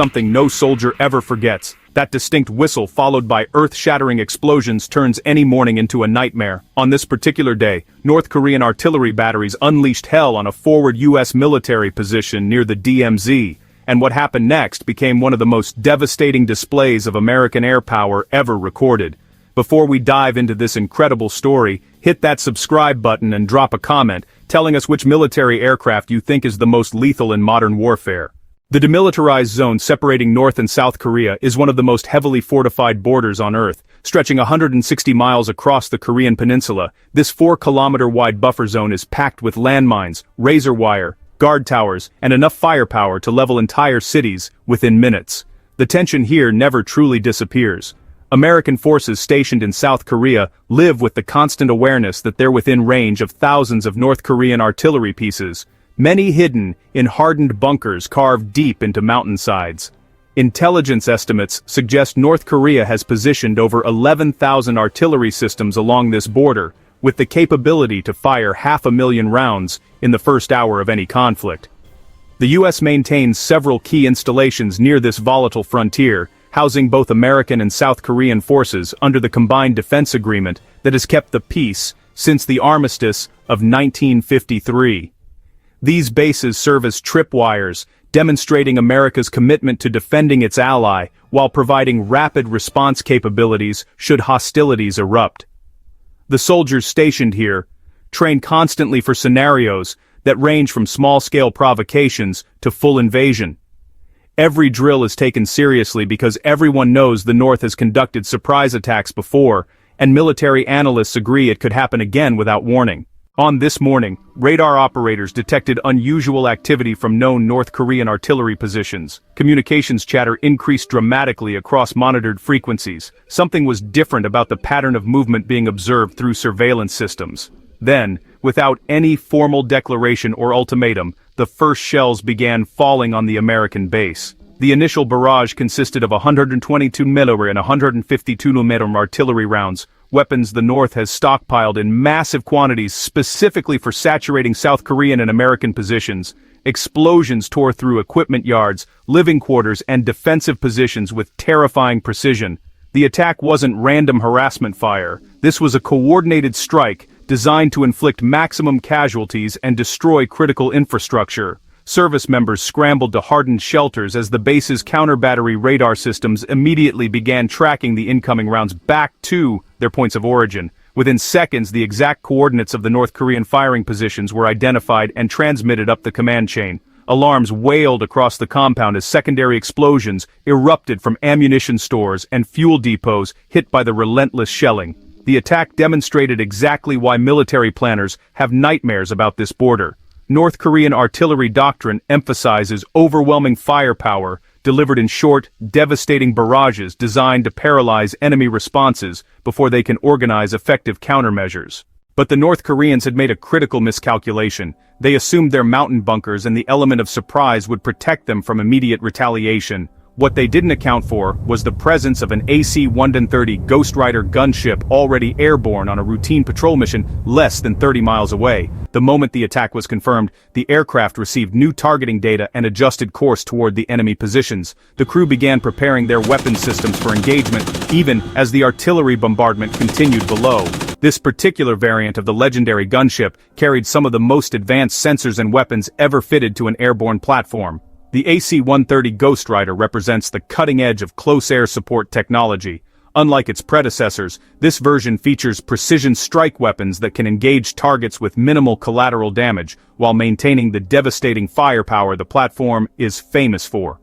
something no soldier ever forgets. That distinct whistle followed by earth-shattering explosions turns any morning into a nightmare. On this particular day, North Korean artillery batteries unleashed hell on a forward U.S. military position near the DMZ, and what happened next became one of the most devastating displays of American air power ever recorded. Before we dive into this incredible story, hit that subscribe button and drop a comment telling us which military aircraft you think is the most lethal in modern warfare. The demilitarized zone separating North and South Korea is one of the most heavily fortified borders on Earth, stretching 160 miles across the Korean peninsula. This 4-kilometer-wide buffer zone is packed with landmines, razor wire, guard towers, and enough firepower to level entire cities within minutes. The tension here never truly disappears. American forces stationed in South Korea live with the constant awareness that they're within range of thousands of North Korean artillery pieces, many hidden in hardened bunkers carved deep into mountainsides. Intelligence estimates suggest North Korea has positioned over 11,000 artillery systems along this border, with the capability to fire 500,000 rounds in the first hour of any conflict. The U.S. maintains several key installations near this volatile frontier, housing both American and South Korean forces under the Combined Defense Agreement that has kept the peace since the armistice of 1953. These bases serve as tripwires, demonstrating America's commitment to defending its ally while providing rapid response capabilities should hostilities erupt. The soldiers stationed here train constantly for scenarios that range from small-scale provocations to full invasion. Every drill is taken seriously because everyone knows the North has conducted surprise attacks before, and military analysts agree it could happen again without warning. On this morning, radar operators detected unusual activity from known North Korean artillery positions. Communications chatter increased dramatically across monitored frequencies. Something was different about the pattern of movement being observed through surveillance systems. Then, without any formal declaration or ultimatum, the first shells began falling on the American base. The initial barrage consisted of 122mm and 152mm artillery rounds, weapons the North has stockpiled in massive quantities specifically for saturating South Korean and American positions. Explosions tore through equipment yards, living quarters, and defensive positions with terrifying precision. The attack wasn't random harassment fire. This was a coordinated strike designed to inflict maximum casualties and destroy critical infrastructure. Service members scrambled to hardened shelters as the base's counter-battery radar systems immediately began tracking the incoming rounds back to their points of origin. Within seconds, the exact coordinates of the North Korean firing positions were identified and transmitted up the command chain. Alarms wailed across the compound as secondary explosions erupted from ammunition stores and fuel depots hit by the relentless shelling. The attack demonstrated exactly why military planners have nightmares about this border. North Korean artillery doctrine emphasizes overwhelming firepower delivered in short, devastating barrages designed to paralyze enemy responses before they can organize effective countermeasures. But the North Koreans had made a critical miscalculation. They assumed their mountain bunkers and the element of surprise would protect them from immediate retaliation. What they didn't account for was the presence of an AC-130 Ghostrider gunship already airborne on a routine patrol mission less than 30 miles away. The moment the attack was confirmed, the aircraft received new targeting data and adjusted course toward the enemy positions. The crew began preparing their weapon systems for engagement, even as the artillery bombardment continued below. This particular variant of the legendary gunship carried some of the most advanced sensors and weapons ever fitted to an airborne platform. The AC-130 Ghostrider represents the cutting edge of close air support technology. Unlike its predecessors, this version features precision strike weapons that can engage targets with minimal collateral damage, while maintaining the devastating firepower the platform is famous for.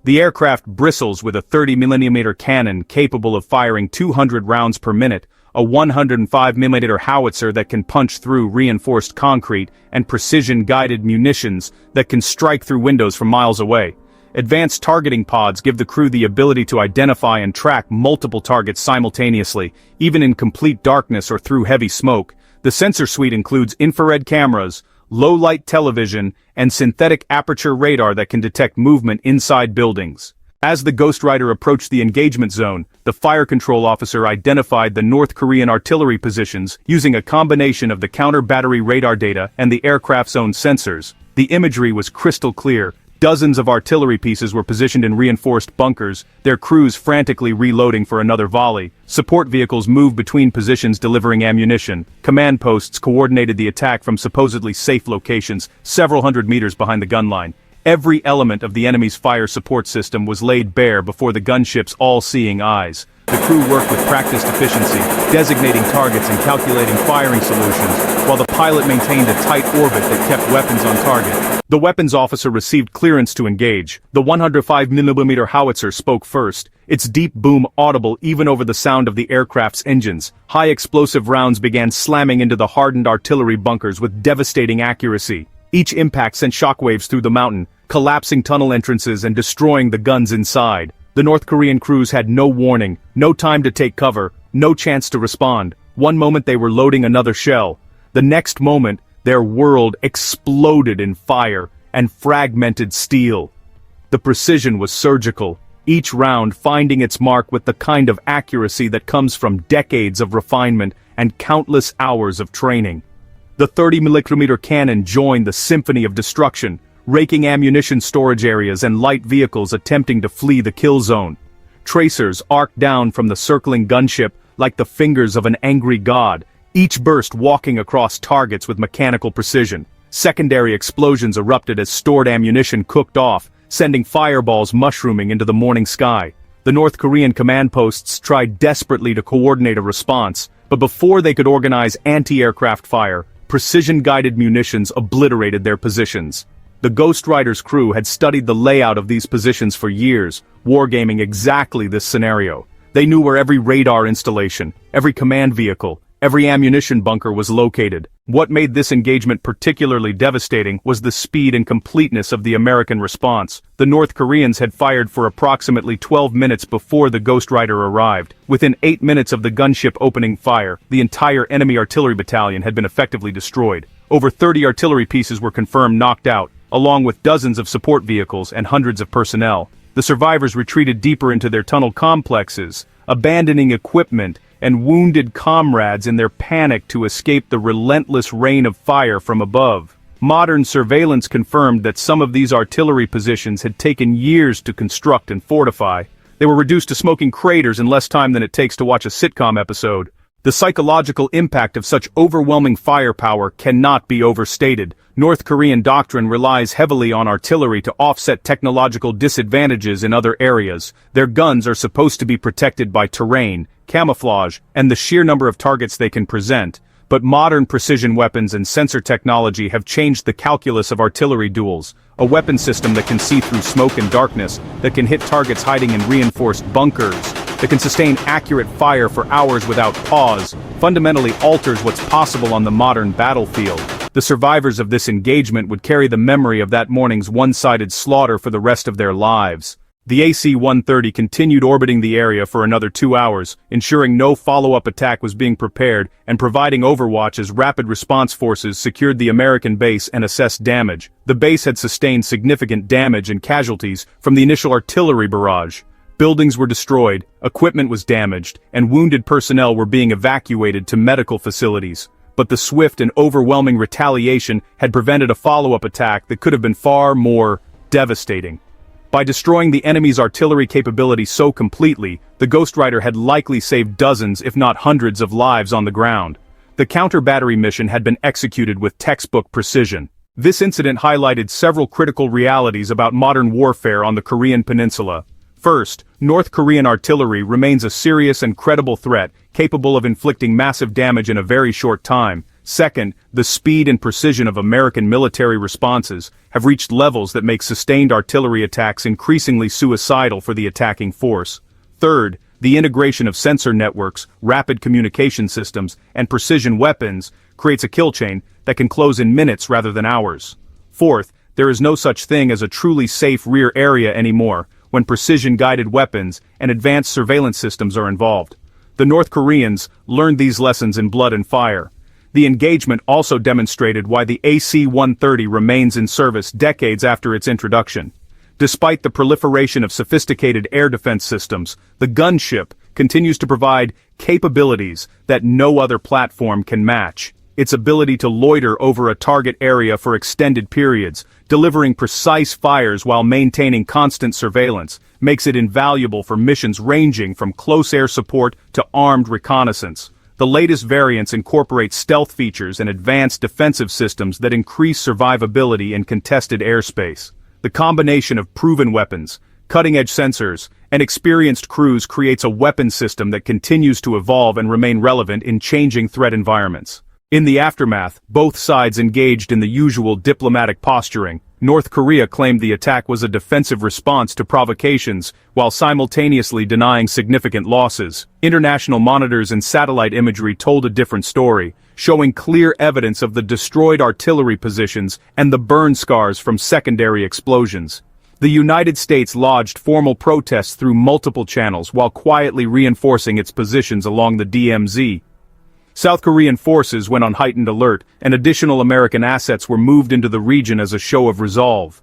The aircraft bristles with a 30mm cannon capable of firing 200 rounds per minute, a 105mm howitzer that can punch through reinforced concrete, and precision-guided munitions that can strike through windows from miles away. Advanced targeting pods give the crew the ability to identify and track multiple targets simultaneously, even in complete darkness or through heavy smoke. The sensor suite includes infrared cameras, low-light television, and synthetic aperture radar that can detect movement inside buildings. As the Ghostrider approached the engagement zone, the fire control officer identified the North Korean artillery positions using a combination of the counter-battery radar data and the aircraft's own sensors. The imagery was crystal clear, Dozens of artillery pieces were positioned in reinforced bunkers, their crews frantically reloading for another volley. Support vehicles moved between positions delivering ammunition. Command posts coordinated the attack from supposedly safe locations, several hundred meters behind the gun line. Every element of the enemy's fire support system was laid bare before the gunship's all-seeing eyes. The crew worked with practiced efficiency, designating targets and calculating firing solutions, while the pilot maintained a tight orbit that kept weapons on target. The weapons officer received clearance to engage. The 105mm howitzer spoke first, its deep boom audible even over the sound of the aircraft's engines. High explosive rounds began slamming into the hardened artillery bunkers with devastating accuracy. Each impact sent shockwaves through the mountain, collapsing tunnel entrances and destroying the guns inside. The North Korean crews had no warning, no time to take cover, no chance to respond. One moment they were loading another shell. The next moment, their world exploded in fire and fragmented steel. The precision was surgical, each round finding its mark with the kind of accuracy that comes from decades of refinement and countless hours of training. The 30mm cannon joined the symphony of destruction, raking ammunition storage areas and light vehicles attempting to flee the kill zone. Tracers arced down from the circling gunship like the fingers of an angry god, each burst walking across targets with mechanical precision. Secondary explosions erupted as stored ammunition cooked off, sending fireballs mushrooming into the morning sky. The North Korean command posts tried desperately to coordinate a response, but before they could organize anti-aircraft fire, precision-guided munitions obliterated their positions. The Ghostrider's crew had studied the layout of these positions for years, wargaming exactly this scenario. They knew where every radar installation, every command vehicle, every ammunition bunker was located. What made this engagement particularly devastating was the speed and completeness of the American response. The North Koreans had fired for approximately 12 minutes before the Ghostrider arrived. Within 8 minutes of the gunship opening fire, the entire enemy artillery battalion had been effectively destroyed. Over 30 artillery pieces were confirmed knocked out, along with dozens of support vehicles and hundreds of personnel. The survivors retreated deeper into their tunnel complexes, abandoning equipment and wounded comrades in their panic to escape the relentless rain of fire from above. Modern surveillance confirmed that some of these artillery positions had taken years to construct and fortify. They were reduced to smoking craters in less time than it takes to watch a sitcom episode. The psychological impact of such overwhelming firepower cannot be overstated. North Korean doctrine relies heavily on artillery to offset technological disadvantages in other areas. Their guns are supposed to be protected by terrain, camouflage, and the sheer number of targets they can present. But modern precision weapons and sensor technology have changed the calculus of artillery duels. A weapon system that can see through smoke and darkness, that can hit targets hiding in reinforced bunkers, that can sustain accurate fire for hours without pause, fundamentally alters what's possible on the modern battlefield. The survivors of this engagement would carry the memory of that morning's one-sided slaughter for the rest of their lives. The AC-130 continued orbiting the area for another 2 hours, ensuring no follow-up attack was being prepared and providing overwatch as rapid response forces secured the American base and assessed damage. The base had sustained significant damage and casualties from the initial artillery barrage. Buildings were destroyed, equipment was damaged, and wounded personnel were being evacuated to medical facilities. But the swift and overwhelming retaliation had prevented a follow-up attack that could have been far more devastating. By destroying the enemy's artillery capability so completely, the Ghostrider had likely saved dozens if not hundreds of lives on the ground. The counter-battery mission had been executed with textbook precision. This incident highlighted several critical realities about modern warfare on the Korean peninsula. First, North Korean artillery remains a serious and credible threat, capable of inflicting massive damage in a very short time. Second, the speed and precision of American military responses have reached levels that make sustained artillery attacks increasingly suicidal for the attacking force. Third, the integration of sensor networks, rapid communication systems, and precision weapons creates a kill chain that can close in minutes rather than hours. Fourth, there is no such thing as a truly safe rear area anymore, when precision-guided weapons and advanced surveillance systems are involved. The North Koreans learned these lessons in blood and fire. The engagement also demonstrated why the AC-130 remains in service decades after its introduction. Despite the proliferation of sophisticated air defense systems, the gunship continues to provide capabilities that no other platform can match. its ability to loiter over a target area for extended periods, delivering precise fires while maintaining constant surveillance, makes it invaluable for missions ranging from close air support to armed reconnaissance. The latest variants incorporate stealth features and advanced defensive systems that increase survivability in contested airspace. The combination of proven weapons, cutting-edge sensors, and experienced crews creates a weapon system that continues to evolve and remain relevant in changing threat environments. In the aftermath, both sides engaged in the usual diplomatic posturing. North Korea claimed the attack was a defensive response to provocations, while simultaneously denying significant losses. International monitors and satellite imagery told a different story, showing clear evidence of the destroyed artillery positions and the burn scars from secondary explosions. The United States lodged formal protests through multiple channels while quietly reinforcing its positions along the DMZ. South Korean forces went on heightened alert, and additional American assets were moved into the region as a show of resolve.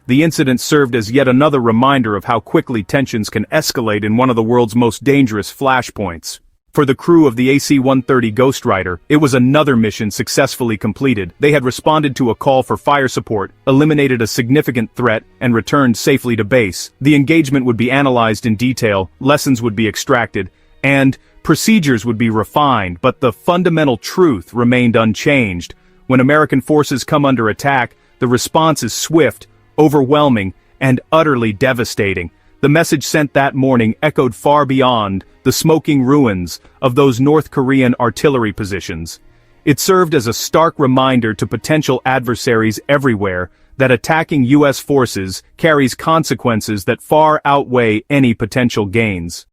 The incident served as yet another reminder of how quickly tensions can escalate in one of the world's most dangerous flashpoints. For the crew of the AC-130 Ghostrider, it was another mission successfully completed. They had responded to a call for fire support, eliminated a significant threat, and returned safely to base. The engagement would be analyzed in detail, lessons would be extracted, and procedures would be refined, but the fundamental truth remained unchanged. When American forces come under attack, the response is swift, overwhelming, and utterly devastating. The message sent that morning echoed far beyond the smoking ruins of those North Korean artillery positions. It served as a stark reminder to potential adversaries everywhere that attacking U.S. forces carries consequences that far outweigh any potential gains.